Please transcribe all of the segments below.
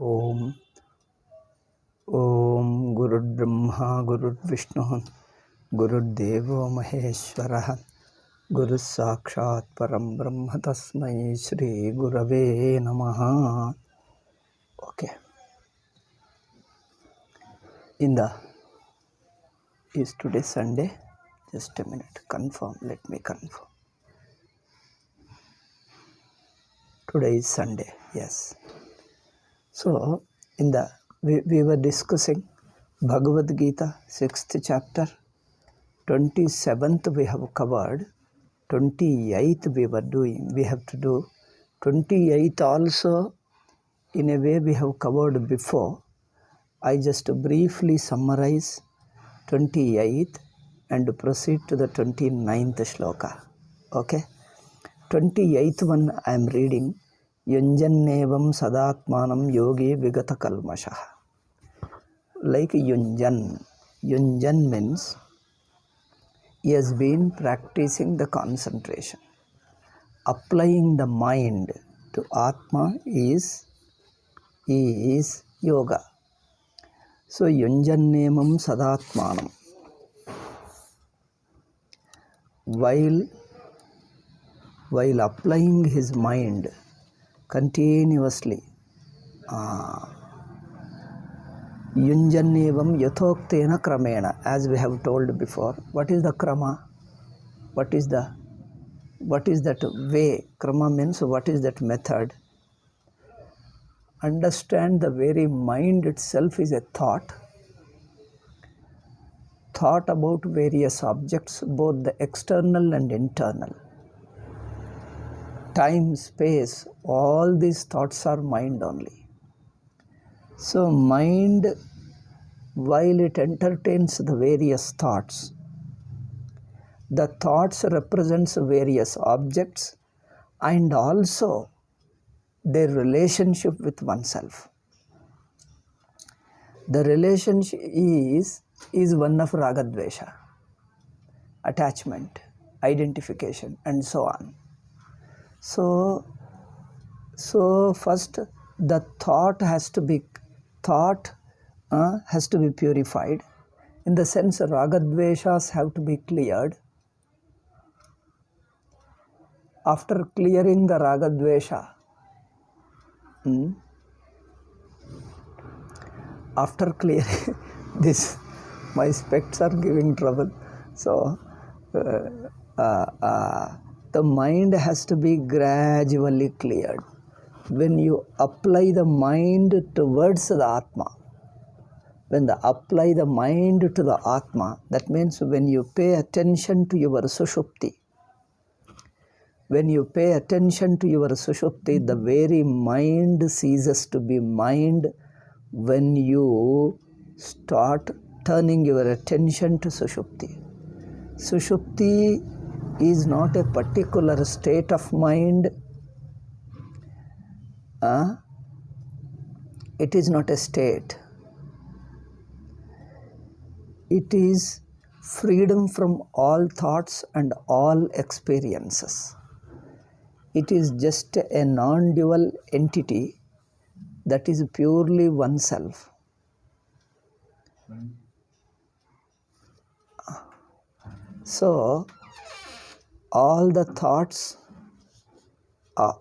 ఓం ఓం గురుర్బ్రహ్మ గురుర్విష్ణు గురుర్దేవో మహేశ్వర గురు సాక్షాత్ పరం బ్రహ్మ తస్మై శ్రీ గురవే నమః. Okay, is today Sunday? Just a minute, let me confirm. Today is Sunday, yes. So we were discussing Bhagavad Gita 6th chapter. 27th we have covered, 28th we have to do 28th also. In a way we have covered before. I just briefly summarize 28th and proceed to the 29th shloka. Okay, 28th one I am reading. Yunjannevam sadatmanam yogi vigata kalmashah. Like Yunjan means he has been practicing the concentration. Applying the mind to Atma is yoga. So Yunjannevam sadatmanam. While applying his mind continuously, Yunjannevam yathoktena kramena, as we have told before. What is the krama? What is that way? Krama means what is that method? Understand the very mind itself is a thought about various objects, both the external and internal. Time, space, all these thoughts are mind only. So mind, while it entertains the various thoughts, the thoughts represents various objects and also their relationship with oneself. The relationship is one of ragadvesha, attachment, identification, and so on. So first the thought has to be purified. In the sense, ragadveshas have to be cleared. After clearing the ragadvesha, after clearing this, my specs are giving trouble. So the mind has to be gradually cleared. When you apply the mind towards the Atma, apply the mind to the Atma, that means when you pay attention to your Sushupti, the very mind ceases to be mind when you start turning your attention to Sushupti. Sushupti is not a particular state of mind. It is not a state. It is freedom from all thoughts and all experiences. It is just a non-dual entity that is purely oneself. So all the thoughts are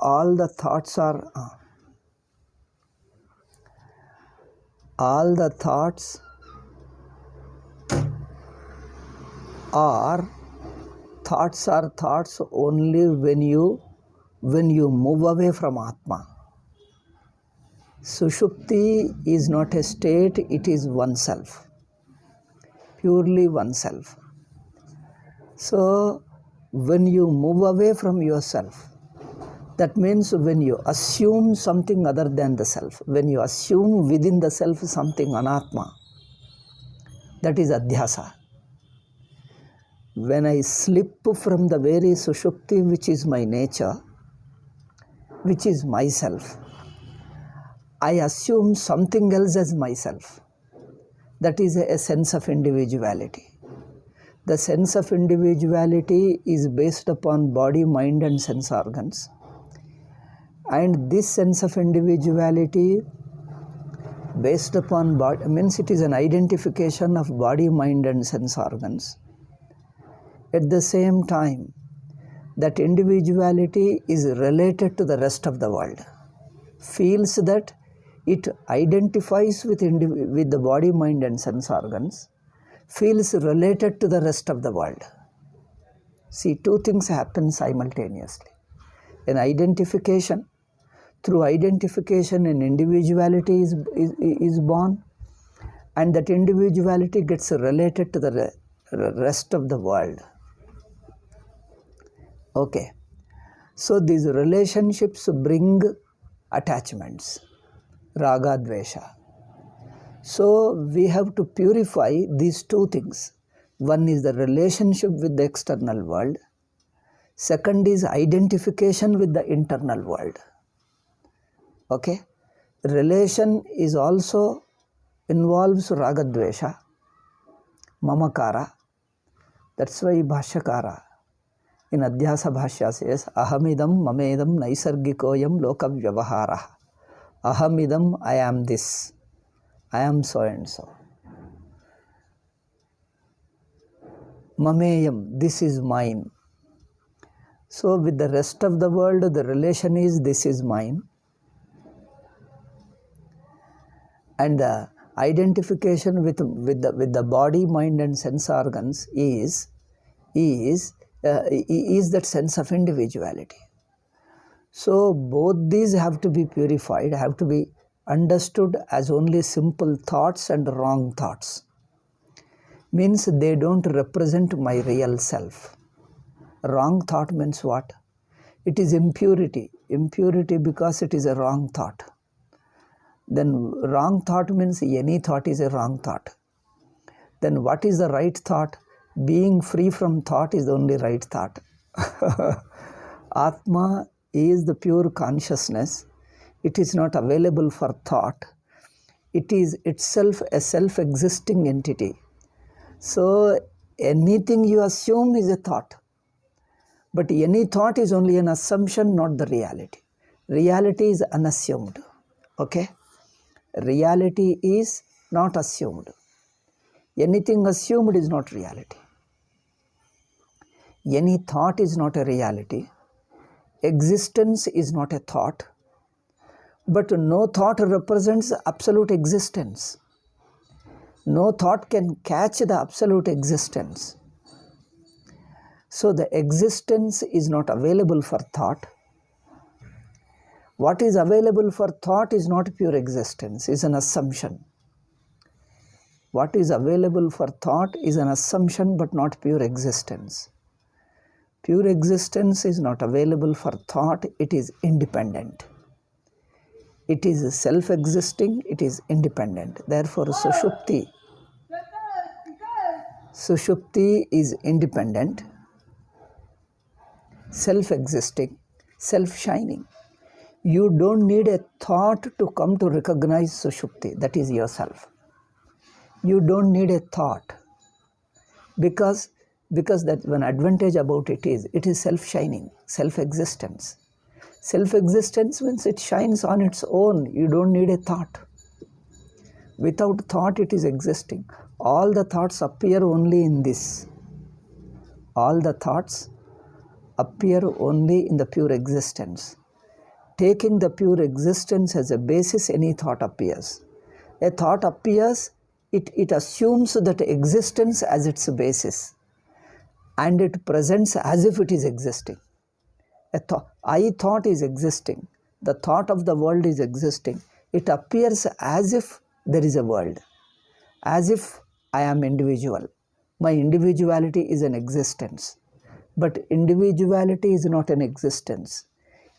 thoughts only when you move away from Atma. Sushupti is not a state, it is oneself, purely oneself. So when you move away from yourself, that means when you assume something other than the self, when you assume within the self something anatma, that is adhyasa. When I slip from the very Sushupti, which is my nature, which is myself, I assume something else as myself. That is a sense of individuality. The sense of individuality is based upon body, mind and sense organs. And this sense of individuality based upon body, means it is an identification of body, mind and sense organs. At the same time, that individuality is related to the rest of the world, feels that it identifies with the body, mind and sense organs, feels related to the rest of the world. See, two things happen simultaneously. An identification, through identification an individuality is born, and that individuality gets related to the rest of the world. Okay, so these relationships bring attachments, raga, dvesha. So we have to purify these two things. One is the relationship with the external world. Second is identification with the internal world. Okay, relation is also involves raga, dvesha, mamakara. That's why Bhashyakara in Adhyasa Bhashya says, Ahamidam mamedam naisargikoyam loka vyavahara. Ahamidam, I am this. I am so and so. Mameyam, this is mine. So with the rest of the world, the relation is this is mine. And the identification with the body, mind and sense organs is that sense of individuality. So both these have to be purified, have to be understood as only simple thoughts and wrong thoughts. Means they don't represent my real self. Wrong thought means what? It is impurity. Impurity because it is a wrong thought. Then wrong thought means any thought is a wrong thought. Then what is the right thought? Being free from thought is the only right thought. Atma is the pure consciousness. It is not available for thought. It is itself a self-existing entity. So anything you assume is a thought. But any thought is only an assumption, not the reality. Reality is unassumed. Okay? Reality is not assumed. Anything assumed is not reality. Any thought is not a reality. Existence is not a thought. But no thought represents absolute existence. No thought can catch the absolute existence. So the existence is not available for thought. What is available for thought is not pure existence, is an assumption. What is available for thought is an assumption but not pure existence. Pure existence is not available for thought, it is independent. It is self-existing, it is independent. Therefore, Sushupti is independent, self-existing, self-shining. You don't need a thought to come to recognize Sushupti, that is yourself. You don't need a thought because that one advantage about it is self-shining, self-existence. Self-existence means it shines on its own. You don't need a thought. Without thought, it is existing. All the thoughts appear only in this. All the thoughts appear only in the pure existence. Taking the pure existence as a basis, any thought appears. A thought appears, it assumes that existence as its basis. And it presents as if it is existing. I thought is existing. The thought of the world is existing. It appears as if there is a world. As if I am individual. My individuality is an existence. But individuality is not an existence.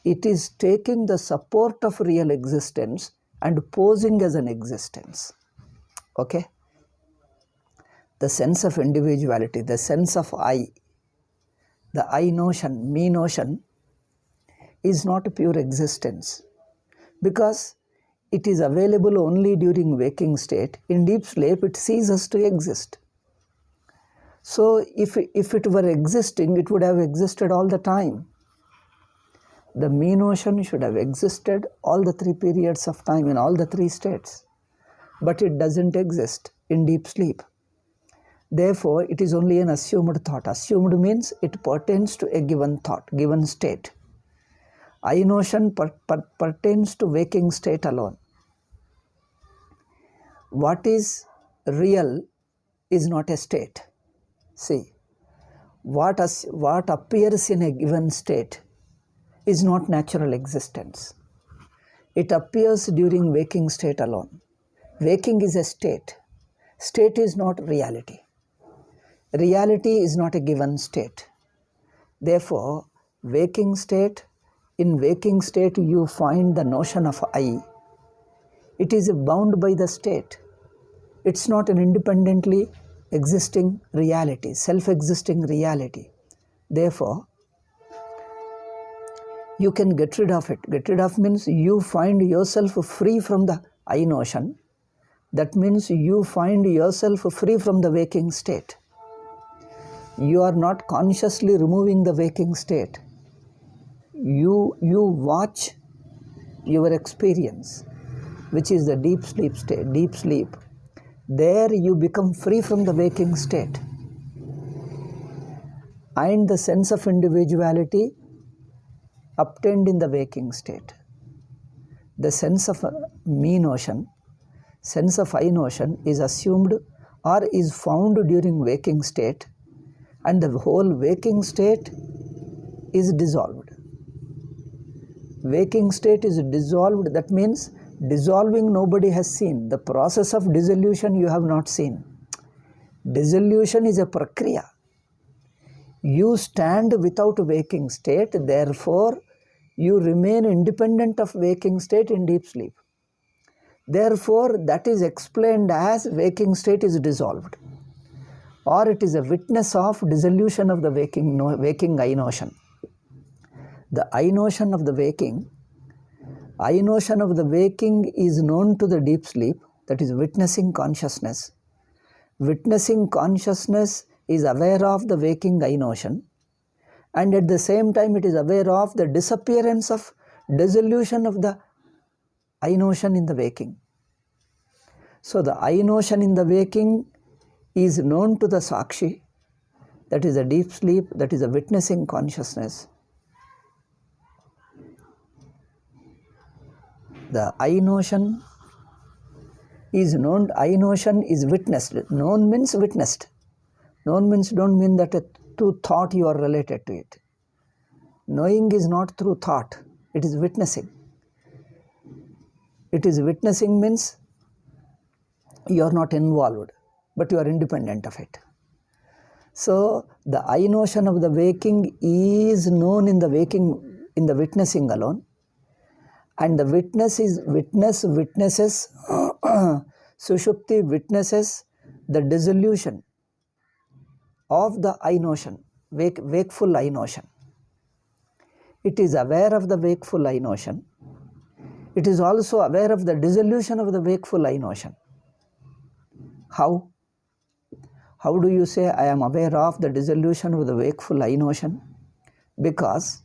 It is taking the support of real existence and posing as an existence. Okay? The sense of individuality, the sense of I, the I notion, me notion, is not a pure existence because it is available only during waking state. In deep sleep, it ceases to exist. So if it were existing, it would have existed all the time. The me notion should have existed all the 3 periods of time in all the 3 states. but it doesn't exist in deep sleep. Therefore, it is only an assumed thought. Assumed means it pertains to a given thought, given state. I notion pertains to waking state alone. What is real is not a state. See, what appears in a given state is not natural existence. It appears during waking state alone. Waking is a state. State is not reality. Reality is not a given state. Therefore, in waking state you find the notion of I. It is bound by the state. It's not an independently existing reality, self-existing reality. Therefore, you can get rid of it. Get rid of means you find yourself free from the I notion. That means you find yourself free from the waking state. You are not consciously removing the waking state. You watch your experience, which is the deep sleep state, deep sleep. There you become free from the waking state. And the sense of individuality obtained in the waking state. The sense of me notion, sense of I notion is assumed or is found during waking state, and the whole waking state is dissolved. Waking state is dissolved, that means dissolving nobody has seen. The process of dissolution you have not seen. Dissolution is a prakriya. You stand without waking state, therefore you remain independent of waking state in deep sleep. Therefore, that is explained as waking state is dissolved, or it is a witness of dissolution of the waking I notion. The I notion of the waking is known to the deep sleep, that is witnessing consciousness. Witnessing consciousness is aware of the waking I notion, and at the same time it is aware of the disappearance of dissolution of the I notion in the waking. So the I notion in the waking is known to the Sakshi, that is a deep sleep, that is a witnessing consciousness. The I notion is known, I notion is witnessed. Known means witnessed. Known means don't mean that through thought you are related to it. Knowing is not through thought, it is witnessing. It is witnessing means you are not involved, but you are independent of it. So the I notion of the waking is known in the witnessing alone, and the witnesses Sushupti witnesses the dissolution of the I notion, wakeful I notion. It is aware of the wakeful I notion. It is also aware of the dissolution of the wakeful I notion. How? How do you say I am aware of the dissolution of the wakeful I notion? Because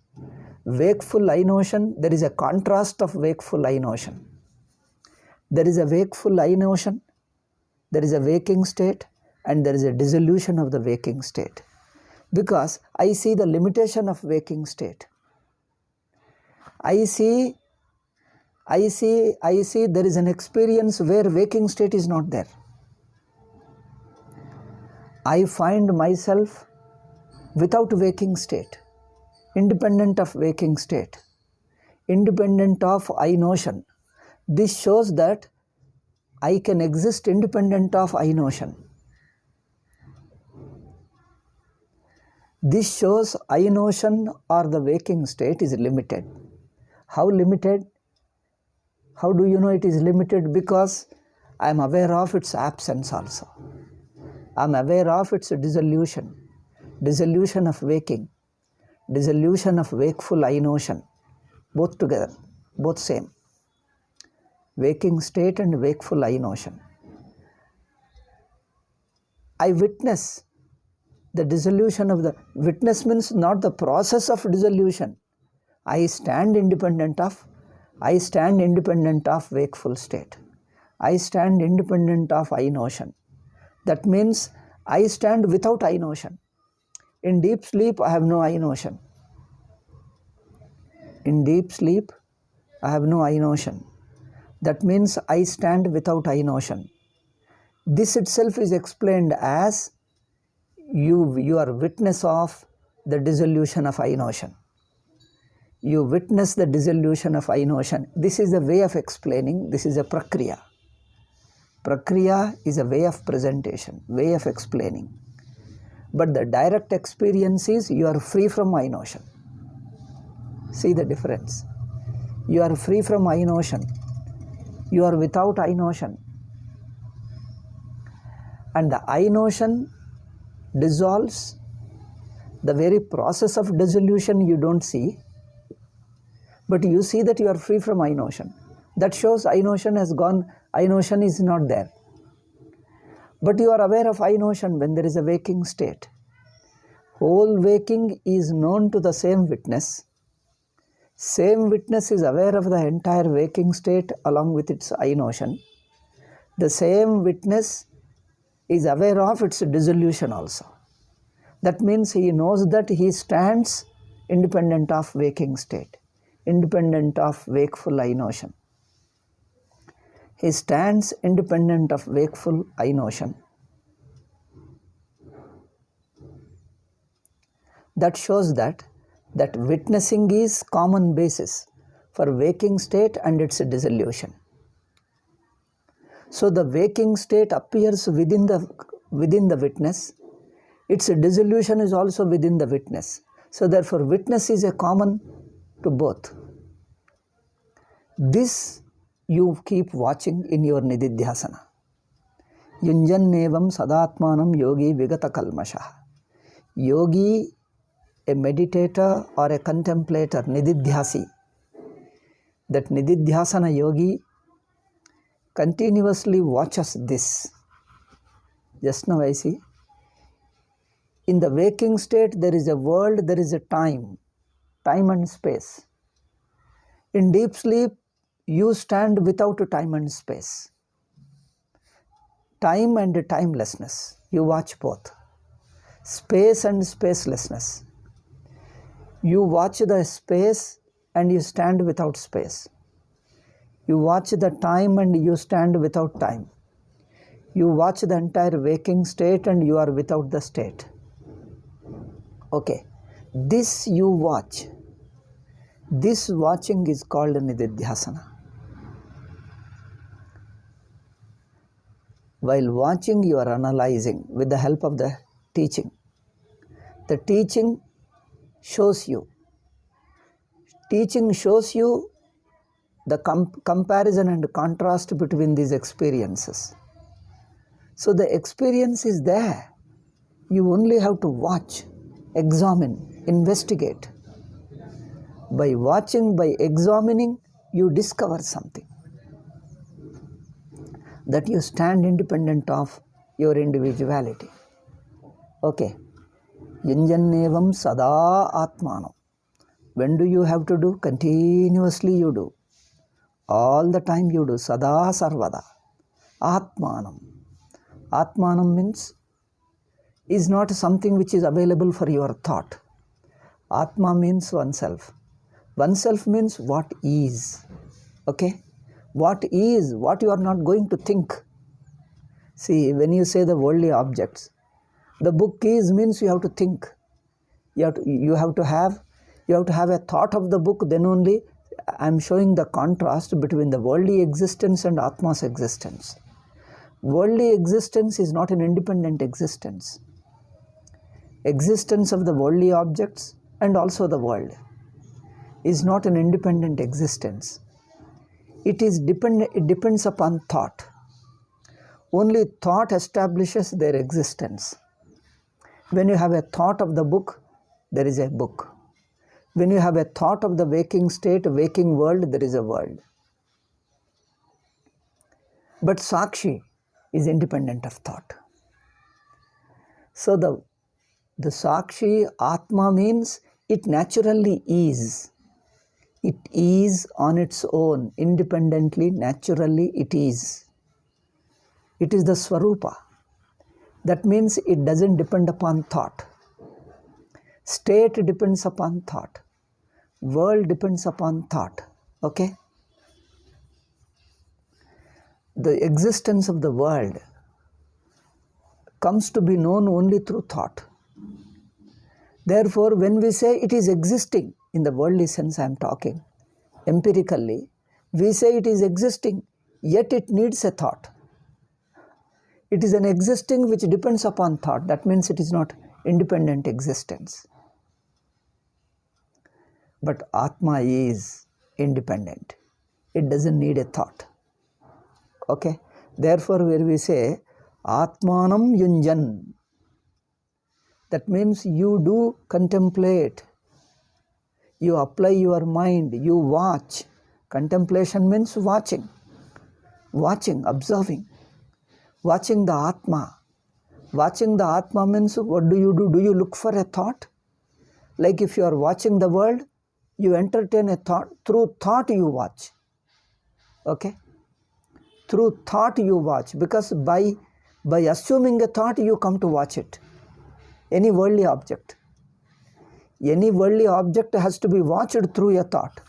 wakeful I notion, there is a contrast of wakeful I notion. There is a wakeful I notion, there is a waking state, and there is a dissolution of the waking state. Because I see the limitation of waking state. I see there is an experience where waking state is not there. I find myself without waking state, independent of waking state, independent of I notion. This shows that I can exist independent of I notion. This shows I notion or the waking state is limited. How limited? How do you know it is limited? Because I am aware of its absence also. I am aware of its dissolution of waking, dissolution of wakeful I notion, both together, both same. Waking state and wakeful I notion. I witness the dissolution of the, witness means not the process of dissolution. I stand independent of wakeful state. I stand independent of I notion. That means I stand without I notion. In deep sleep, I have no I notion. In deep sleep, I have no I notion. That means I stand without I notion. This itself is explained as you are witness of the dissolution of I notion. You witness the dissolution of I notion. This is a way of explaining. This is a prakriya. Prakriya is a way of presentation, way of explaining. But the direct experience is you are free from I notion. See the difference. You are free from I notion. You are without I notion. And the I notion dissolves. The very process of dissolution you don't see, but you see that you are free from I notion. That shows I notion has gone, I notion is not there. But you are aware of I notion when there is a waking state. Whole waking is known to the same witness. Same witness is aware of the entire waking state along with its I notion. The same witness is aware of its dissolution also. That means he knows that he stands independent of waking state, independent of wakeful I notion. He stands independent of wakeful I notion. That shows that witnessing is common basis for waking state and its dissolution. So the waking state appears within the witness. Its dissolution is also within the witness. So therefore witness is a common to both. This you keep watching in your nididhyasana. Yunjannevam sadatmanam yogi vigata kalmasha. Yogi, a meditator or a contemplator, nididhyasi. That nididhyasana yogi continuously watches this. Just now I see. In the waking state, there is a world, there is a time and space. In deep sleep, you stand without time and space. Time and timelessness, you watch both. Space and spacelessness. You watch the space and you stand without space. You watch the time and you stand without time. You watch the entire waking state and you are without the state. Okay, this you watch. This watching is called nididhyasana. While watching, you are analyzing with the help of the teaching. The teaching shows you. Teaching shows you the comparison and contrast between these experiences. So the experience is there. You only have to watch, examine, investigate. By watching, by examining, you discover something. That you stand independent of your individuality. Okay. Yunjannevam sada atmanam. When do you have to do? Continuously you do. All the time you do. Sada sarvada. Atmanam. Atmanam means is not something which is available for your thought. Atma means oneself. Oneself means what is. Okay? What is, what you are not going to think. See, when you say the worldly objects, the book is means you have to think. You have to have a thought of the book, then only I am showing the contrast between the worldly existence and Atma's existence. Worldly existence is not an independent existence. Existence of the worldly objects and also the world is not an independent existence. It depends upon thought. Only thought establishes their existence. When you have a thought of the book, there is a book. When you have a thought of the waking state, waking world, there is a world. But Sakshi is independent of thought. So the Sakshi, Atma means it naturally is. It is on its own, independently, naturally it is. It is the Swarupa. That means it doesn't depend upon thought. State depends upon thought. World depends upon thought. Okay? The existence of the world comes to be known only through thought. Therefore, when we say it is existing, in the worldly sense I am talking, empirically, we say it is existing, yet it needs a thought. It is an existing which depends upon thought. That means it is not independent existence. But Atma is independent. It doesn't need a thought. Okay? Therefore, where we say Atmanam Yunjan, that means you do contemplate. You apply your mind, you watch. Contemplation means watching. Watching, observing. Watching the Atma. Watching the Atma means what do you do? Do you look for a thought? Like if you are watching the world, you entertain a thought. Through thought you watch. Okay? Through thought you watch. Because by assuming a thought, you come to watch it. Any worldly object. Any worldly object has to be watched through a thought.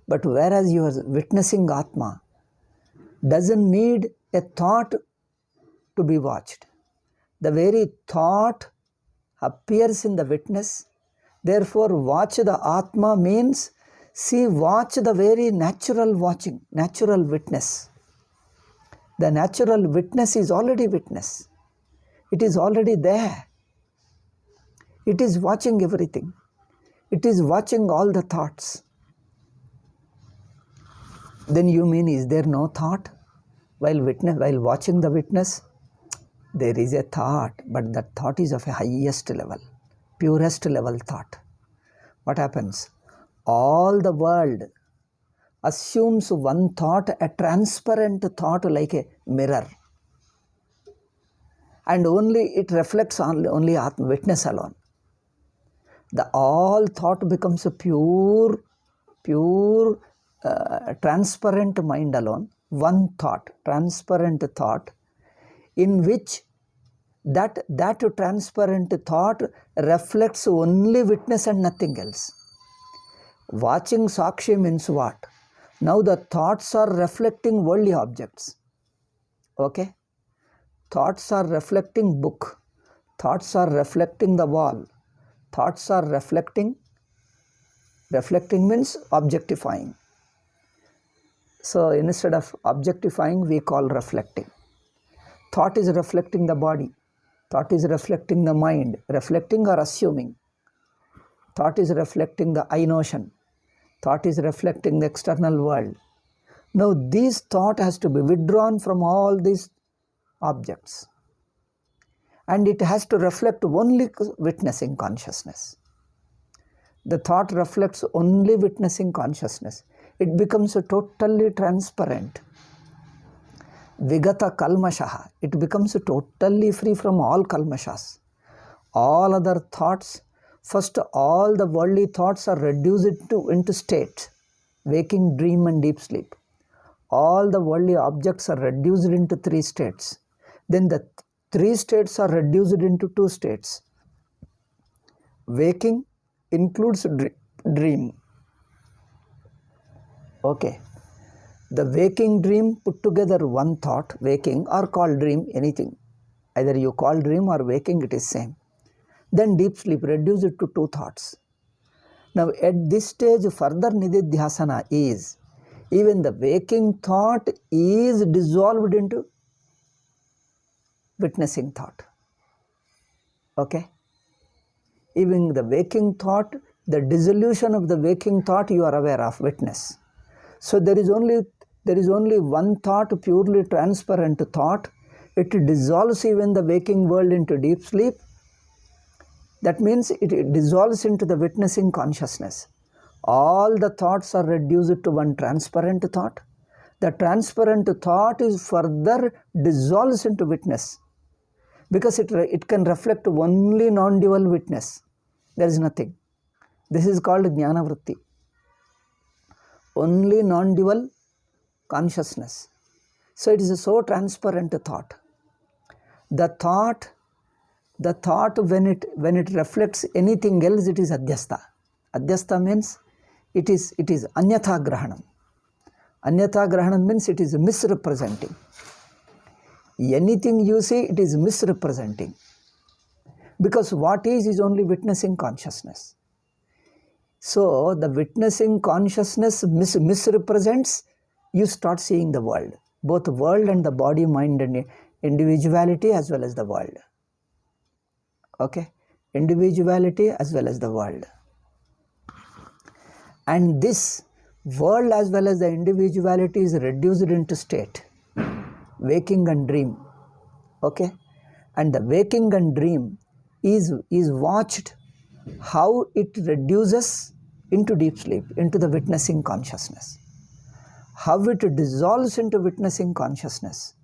But whereas you are witnessing Atma, doesn't need a thought to be watched. The very thought appears in the witness. Therefore, watch the Atma means, watch the very natural watching, natural witness. The natural witness is already witness. It is already there. It is watching everything. It is watching all the thoughts. Then you mean, is there no thought? While watching the witness, there is a thought, but that thought is of a highest level, purest level thought. What happens? All the world assumes one thought, a transparent thought like a mirror. And only it reflects on only Atma, witness alone. All thought becomes a pure, transparent mind alone. One thought, transparent thought, in which that transparent thought reflects only witness and nothing else. Watching Sakshi means what? Now the thoughts are reflecting worldly objects. Okay? Thoughts are reflecting book. Thoughts are reflecting the wall. Thoughts are reflecting means objectifying. So instead of objectifying, we call reflecting. Thought is reflecting the body. Thought is reflecting the mind, reflecting or assuming. Thought is reflecting the I notion. Thought is reflecting the external world. Now this thought has to be withdrawn from all these objects. And it has to reflect only witnessing consciousness. The thought reflects only witnessing consciousness. It becomes totally transparent. Vigata kalmashaha. It becomes totally free from all kalmashas. All other thoughts, first all the worldly thoughts are reduced into states. Waking, dream and deep sleep. All the worldly objects are reduced into 3 states. Then the 3 states are reduced into 2 states. Waking includes dream. Okay. The waking dream put together one thought, waking or call dream, anything. Either you call dream or waking, it is same. Then deep sleep, reduce it to 2 thoughts. Now at this stage, further nididhyasana is, even the waking thought is dissolved into witnessing thought. Okay? Even the waking thought, the dissolution of the waking thought you are aware of, witness. So there is only one thought, purely transparent thought. It dissolves even the waking world into deep sleep. That means it dissolves into the witnessing consciousness. All the thoughts are reduced to one transparent thought. The transparent thought is further dissolves into witness. Because it can reflect only non-dual witness. There is nothing. This is called Jnana Vritti. Only non-dual consciousness. So it is a so transparent thought. The thought when it reflects anything else, it is adhyastha. Adhyastha means it is anyatha grahanam. Anyatha grahanam means it is misrepresenting. Anything you see, it is misrepresenting. Because what is only witnessing consciousness. So the witnessing consciousness misrepresents, you start seeing the world. Both the world and the body, mind and individuality as well as the world. Okay? Individuality as well as the world. And this world as well as the individuality is reduced into state. Waking and dream. Okay? And the waking and dream is watched how it reduces into deep sleep, into the witnessing consciousness. How it dissolves into witnessing consciousness.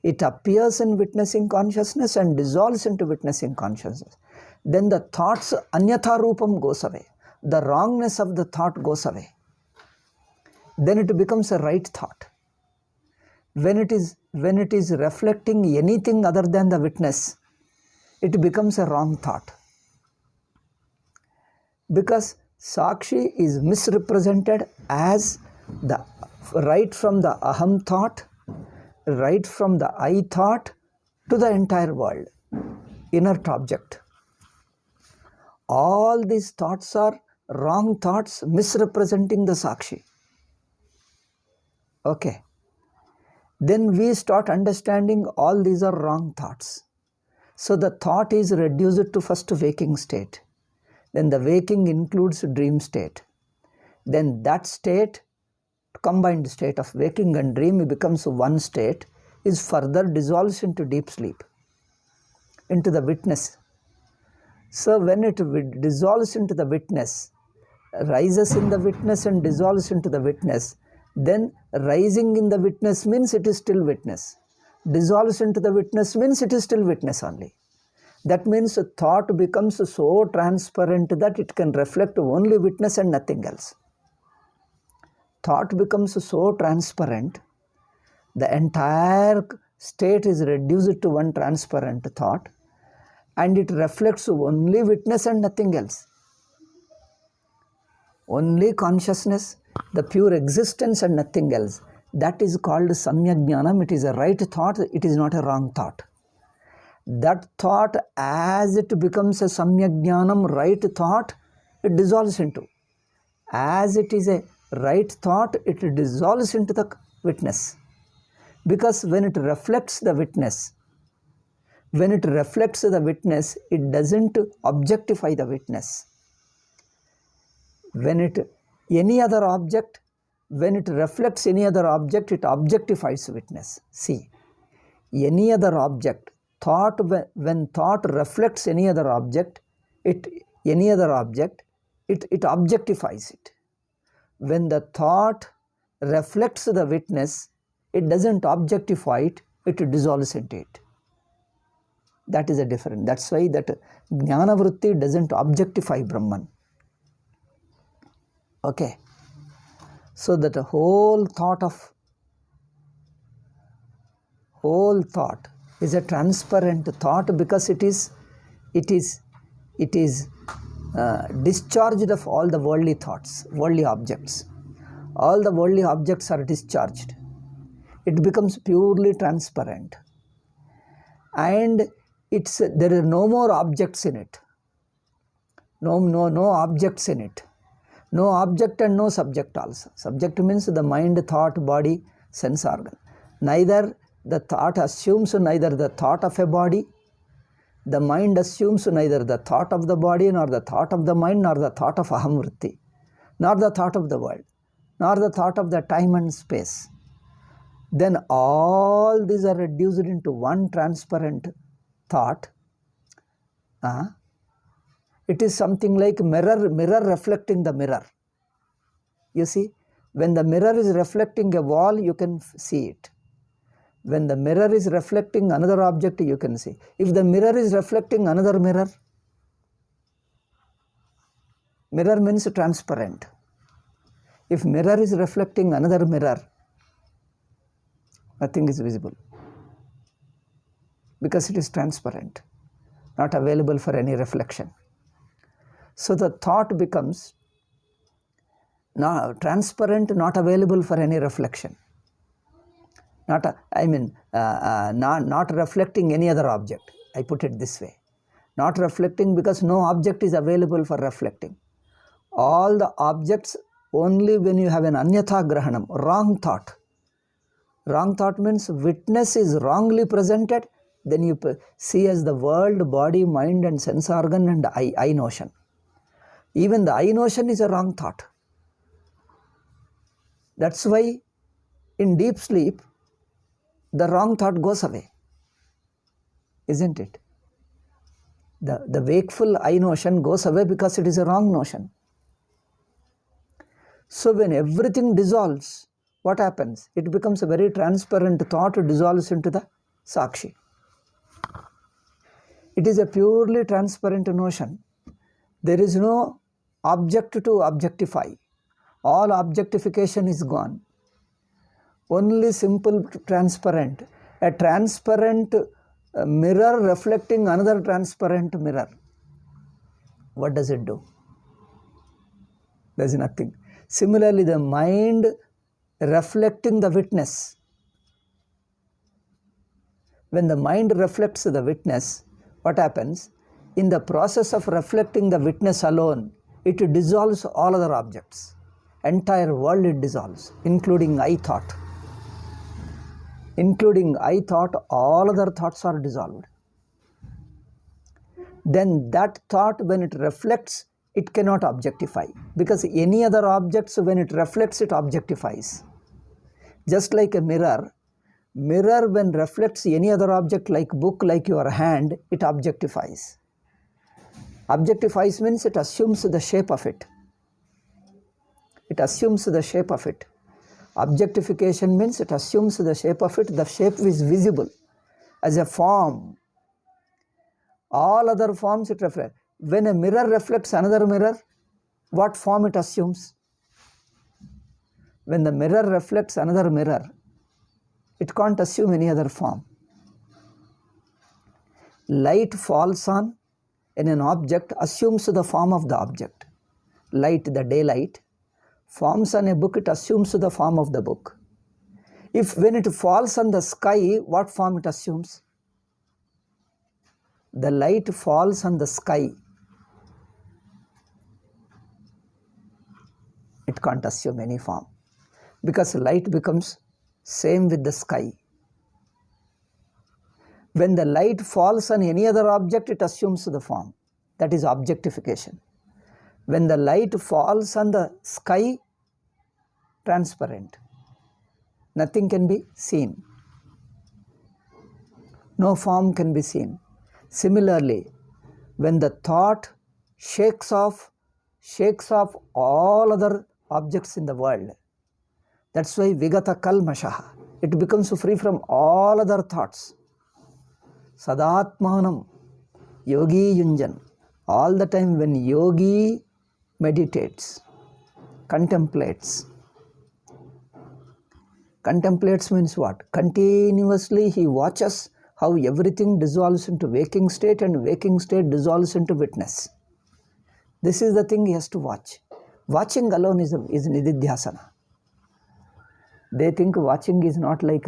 It appears in witnessing consciousness and dissolves into witnessing consciousness. Then the thoughts, anyatha rupam goes away. The wrongness of the thought goes away. Then it becomes a right thought. When it is reflecting anything other than the witness, it becomes a wrong thought. Because Sakshi is misrepresented as the right from the aham thought, right from the I thought to the entire world, inert object. All these thoughts are wrong thoughts misrepresenting the Sakshi. Okay. Then we start understanding all these are wrong thoughts. So the thought is reduced to first waking state. Then the waking includes dream state. Then that state, combined state of waking and dream becomes one state, is further dissolves into deep sleep, into the witness. So when it dissolves into the witness, rises in the witness and dissolves into the witness, then rising in the witness means it is still witness. Dissolves into the witness means it is still witness only. That means thought becomes so transparent that it can reflect only witness and nothing else. Thought becomes so transparent, the entire state is reduced to one transparent thought, and it reflects only witness and nothing else. Only consciousness, the pure existence and nothing else. That is called samyak jnanam. It is a right thought, it is not a wrong thought. That thought, as it becomes a samyak jnanam, right thought, it dissolves into. As it is a right thought, it dissolves into the witness. Because when it reflects the witness, it doesn't objectify the witness. When it reflects any other object, it objectifies witness. See, any other object, when thought reflects any other object, it objectifies it. When the thought reflects the witness, it doesn't objectify it, it dissolves into it. That is a difference. That's why that Jnana Vritti doesn't objectify Brahman. Okay. So that the whole thought is a transparent thought because it is discharged of all the worldly thoughts, worldly objects. All the worldly objects are discharged. It becomes purely transparent. And there are no more objects in it. No objects in it. No object and no subject also. Subject means the mind, thought, body, sense organ. Neither the thought assumes neither the thought of a body, the mind assumes neither the thought of the body, nor the thought of the mind, nor the thought of aham vritti, nor the thought of the world, nor the thought of the time and space. Then all these are reduced into one transparent thought. It is something like mirror reflecting the mirror. You see, when the mirror is reflecting a wall, you can see it. When the mirror is reflecting another object, you can see. If the mirror is reflecting another mirror, mirror means transparent. If mirror is reflecting another mirror, Nothing is visible because it is transparent, not available for any reflection. So the thought becomes transparent, not available for any reflection. Not reflecting any other object. I put it this way. Not reflecting because no object is available for reflecting. All the objects, only when you have an anyatha grahanam, wrong thought. Wrong thought means witness is wrongly presented, then you see as the world, body, mind and sense organ and I notion. Even the I notion is a wrong thought. That's why in deep sleep, the wrong thought goes away, isn't it? The wakeful I notion goes away because it is a wrong notion. So when everything dissolves, what happens? It becomes a very transparent thought, dissolves into the Sakshi. It is a purely transparent notion. There is no object to objectify. All objectification is gone. Only simple transparent. A transparent mirror reflecting another transparent mirror. What does it do? Does nothing. Similarly, the mind reflecting the witness. When the mind reflects the witness, what happens? In the process of reflecting the witness alone, it dissolves all other objects. Entire world it dissolves, including I thought. Including I thought, all other thoughts are dissolved. Then that thought, when it reflects, it cannot objectify, because any other objects, when it reflects, it objectifies. Just like a mirror when reflects any other object like book, like your hand, it objectifies. Objectifies means it assumes the shape of it. It assumes the shape of it. Objectification means it assumes the shape of it. The shape is visible as a form. All other forms it reflects. When a mirror reflects another mirror, what form it assumes? When the mirror reflects another mirror, it can't assume any other form. Light falls on an object, assumes the form of the object. Light, the daylight, forms on a book, it assumes the form of the book. When it falls on the sky, what form it assumes? The light falls on the sky. It can't assume any form, because light becomes same with the sky. When the light falls on any other object, it assumes the form. That is objectification. When the light falls on the sky, transparent. Nothing can be seen. No form can be seen. Similarly, when the thought shakes off all other objects in the world, that's why Vigata Kalmashaha, it becomes free from all other thoughts. Sadatmanam, Yogi Yunjan, all the time when yogi meditates, contemplates. Contemplates means what? Continuously he watches how everything dissolves into waking state and waking state dissolves into witness. This is the thing he has to watch. Watching alone is nididhyasana. They think watching is not like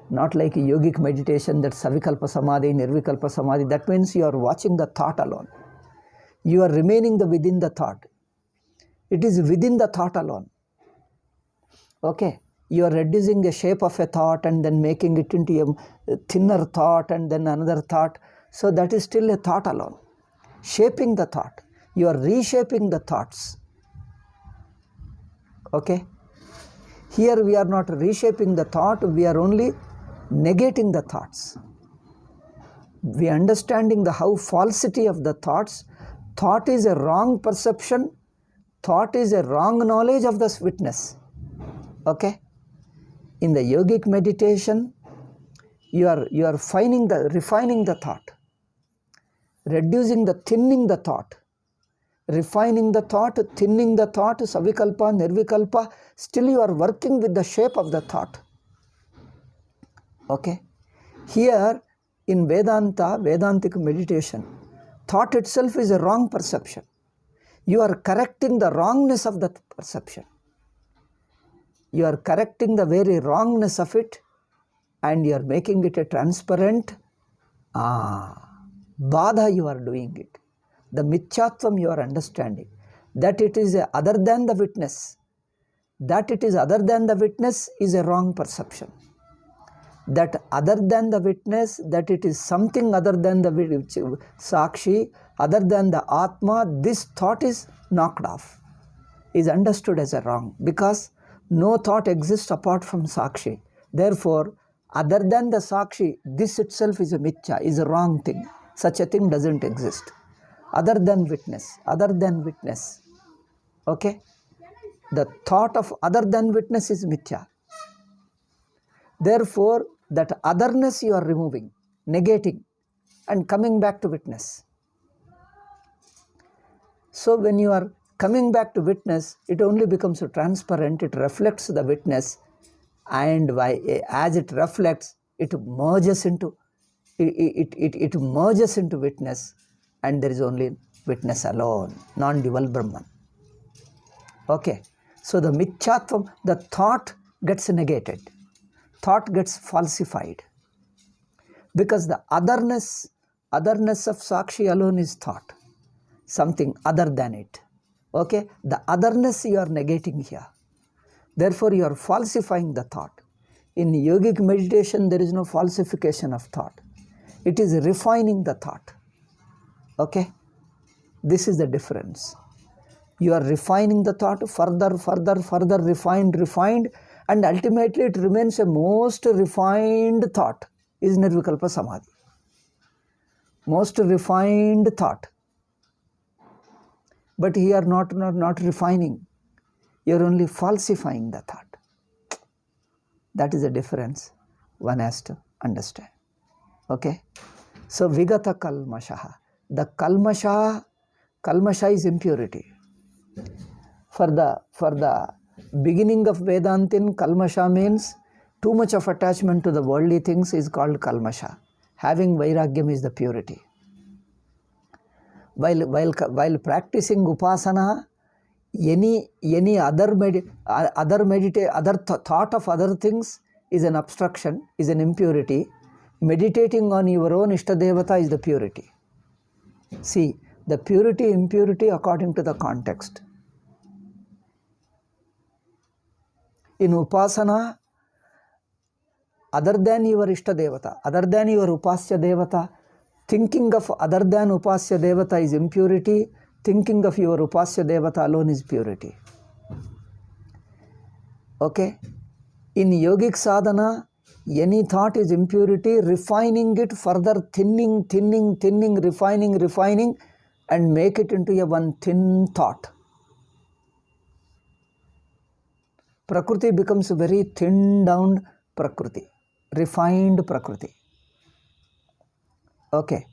yogic meditation, that savikalpa samadhi, nirvikalpa samadhi. That means you are watching the thought alone. You are remaining within the thought. It is within the thought alone. Okay. You are reducing the shape of a thought and then making it into a thinner thought and then another thought. So that is still a thought alone. Shaping the thought. You are reshaping the thoughts. Okay. Here we are not reshaping the thought, we are only negating the thoughts. We are understanding how falsity of the thoughts. Thought is a wrong perception. Thought is a wrong knowledge of this witness. Okay. In the yogic meditation, you are refining the thought, thinning the thought, refining the thought, thinning the thought, savikalpa, nirvikalpa. Still you are working with the shape of the thought. Okay? Here in Vedanta, Vedantic meditation, thought itself is a wrong perception. You are correcting the wrongness of that perception. You are correcting the very wrongness of it, and you are making it a transparent Badha. You are doing it. The Mithyattvam you are understanding. That it is other than the witness. That it is other than the witness is a wrong perception. That other than the witness, that it is something other than the Sakshi, other than the Atma, this thought is knocked off, is understood as a wrong, because no thought exists apart from Sakshi. Therefore, other than the Sakshi, this itself is a mithya, is a wrong thing. Such a thing doesn't exist. Other than witness, okay? The thought of other than witness is mithya. Therefore, that otherness you are removing, negating, and coming back to witness. So when you are coming back to witness, it only becomes transparent, it reflects the witness, and as it reflects, it merges into witness, and there is only witness alone, non-dual Brahman. Okay, so the Mithyattvam, the thought gets negated, thought gets falsified, because the otherness of Sakshi alone is thought, something other than it. Okay, the otherness you are negating here. Therefore, you are falsifying the thought. In yogic meditation, there is no falsification of thought. It is refining the thought. Okay, this is the difference. You are refining the thought further, refined, and ultimately it remains a most refined thought, is Nirvikalpa Samadhi. Most refined thought. But here not refining. You are only falsifying the thought. That is the difference one has to understand. Okay? So Vigata Kalmashaha. The Kalmasha is impurity. For the beginning of Vedantin, Kalmasha means too much of attachment to the worldly things is called Kalmasha. Having Vairagyam is the purity. While practicing Upasana, any other thought of other things is an obstruction, is an impurity. Meditating on your own Ishtadevata is the purity. See, the purity, impurity according to the context. In Upasana, other than your Ishtadevata, other than your Upasya Devata, thinking of other than Upasya Devata is impurity. Thinking of your Upasya Devata alone is purity. Okay? In yogic sadhana, any thought is impurity, refining it further, thinning, refining, and make it into a one thin thought. Prakriti becomes very thinned down Prakriti, refined Prakriti. Okay.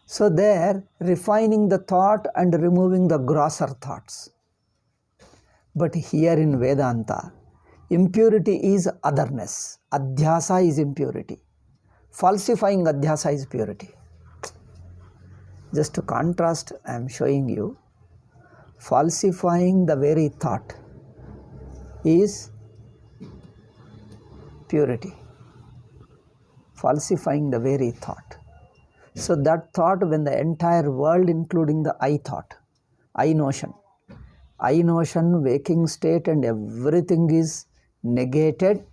So there, refining the thought and removing the grosser thoughts. But here in Vedanta, impurity is otherness. Adhyasa is impurity. Falsifying adhyasa is purity. Just to contrast, I am showing you, falsifying the very thought is purity. Falsifying the very thought. So that thought, when the entire world, including the I thought, I notion, waking state, and everything is negated,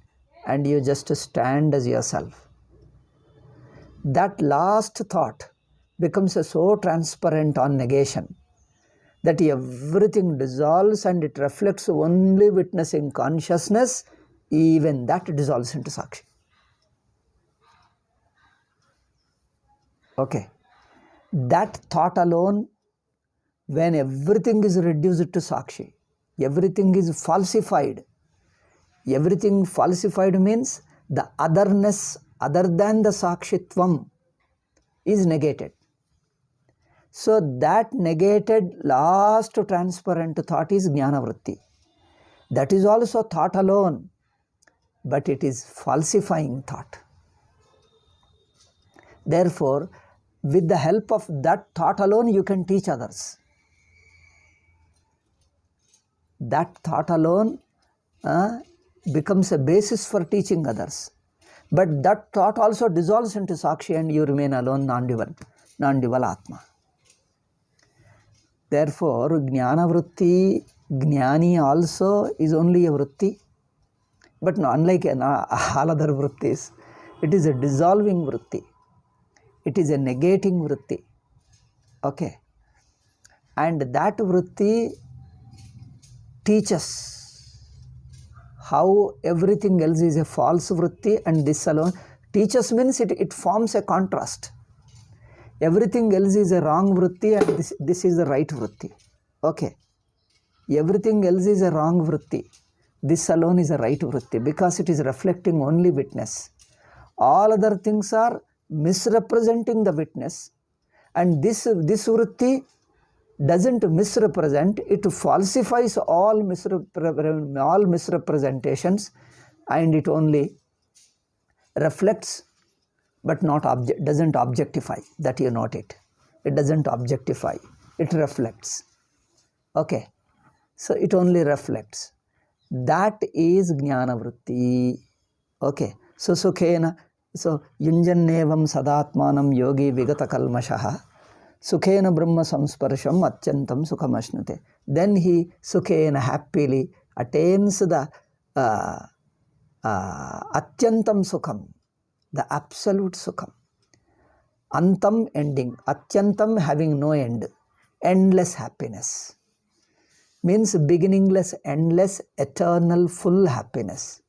and you just stand as yourself. That last thought becomes so transparent on negation that everything dissolves and it reflects only witnessing consciousness. Even that dissolves into Sakshi. Okay. That thought alone, when everything is reduced to Sakshi, everything is falsified. Everything falsified means the otherness other than the Sakshitvam is negated. So that negated last transparent thought is Jnana Vritti. That is also thought alone. but it is falsifying thought. Therefore, with the help of that thought alone, you can teach others. That thought alone becomes a basis for teaching others. But that thought also dissolves into Sakshi and you remain alone, non-dual Atma. Therefore, Jnana Vritti, Jnani also is only a Vritti, but unlike all other Vrittis, it is a dissolving Vritti. It is a negating Vritti. Okay. And that Vritti teaches how everything else is a false Vritti, and this alone teaches means it forms a contrast. Everything else is a wrong Vritti and this is the right Vritti. Okay. Everything else is a wrong Vritti. This alone is a right Vritti because it is reflecting only witness. All other things are misrepresenting the witness, and this Vritti doesn't misrepresent, it falsifies all misrepresentations, and it only reflects but doesn't objectify. That you note it. It doesn't objectify, it reflects. Okay. So it only reflects. That is Jnana Vritti. Okay. So Sukhena, so Yunjannevam Sadatmanam Yogi Vigata Kalmashaha Sukhena Brahma Samsparsham Atyantam Sukhamashnute. Then he Sukhena happily attains the Atyantam Sukham, the absolute Sukham. Antam ending, Atyantam having no end, endless happiness. Means beginningless, endless, eternal, full happiness.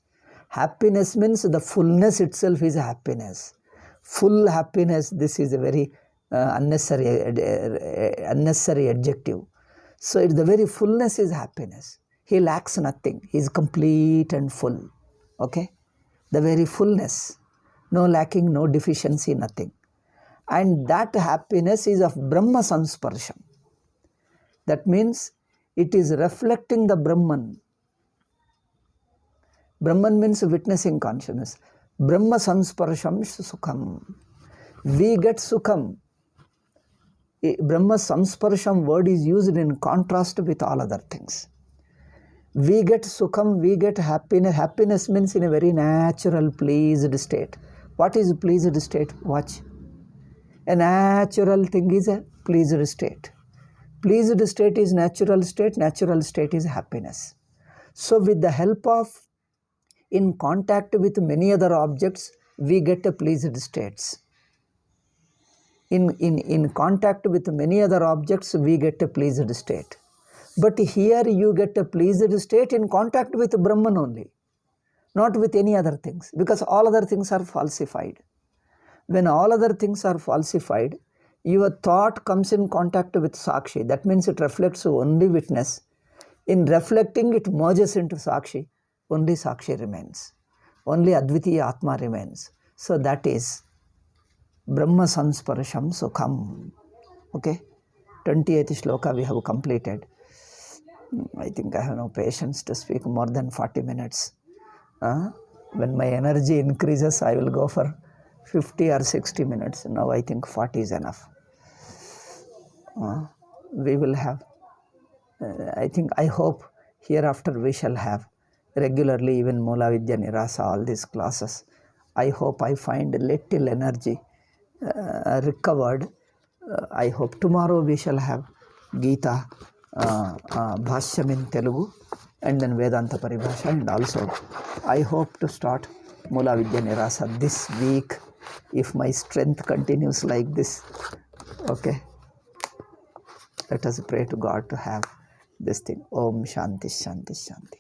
Happiness means the fullness itself is happiness. Full happiness, this is a very unnecessary adjective. So the very fullness is happiness. He lacks nothing. He is complete and full. Okay? The very fullness. No lacking, no deficiency, nothing. And that happiness is of Brahma Sansparsham. That means it is reflecting the Brahman. Brahman means witnessing consciousness. Brahma Sansparsham Sukham. We get Sukham. Brahma Samsparsham word is used in contrast with all other things. We get Sukham, we get happiness. Happiness means in a very natural, pleased state. What is pleased state? Watch. A natural thing is a pleased state. Pleased state is natural state is happiness. So with the help of, in contact with many other objects, we get a pleased states. In contact with many other objects, we get a pleased state. But here you get a pleased state in contact with Brahman only, not with any other things, because all other things are falsified. When all other things are falsified, your thought comes in contact with Sakshi. That means it reflects only witness. In reflecting, it merges into Sakshi. Only Sakshi remains. Only Advitiya Atma remains. So that is Brahma Sansparsham Sukham. Okay? 28th shloka we have completed. I think I have no patience to speak more than 40 minutes. When my energy increases, I will go for 50 or 60 minutes. Now I think 40 is enough. We will have, I hope hereafter we shall have regularly even Mula Vidya Nirasa, all these classes. I hope I find a little energy recovered. I hope tomorrow we shall have Gita Bhashyam in Telugu and then Vedanta Paribhasha, and also I hope to start Mula Vidya Nirasa this week if my strength continues like this. Okay. Let us pray to God to have this thing. Om Shanti Shanti Shanti.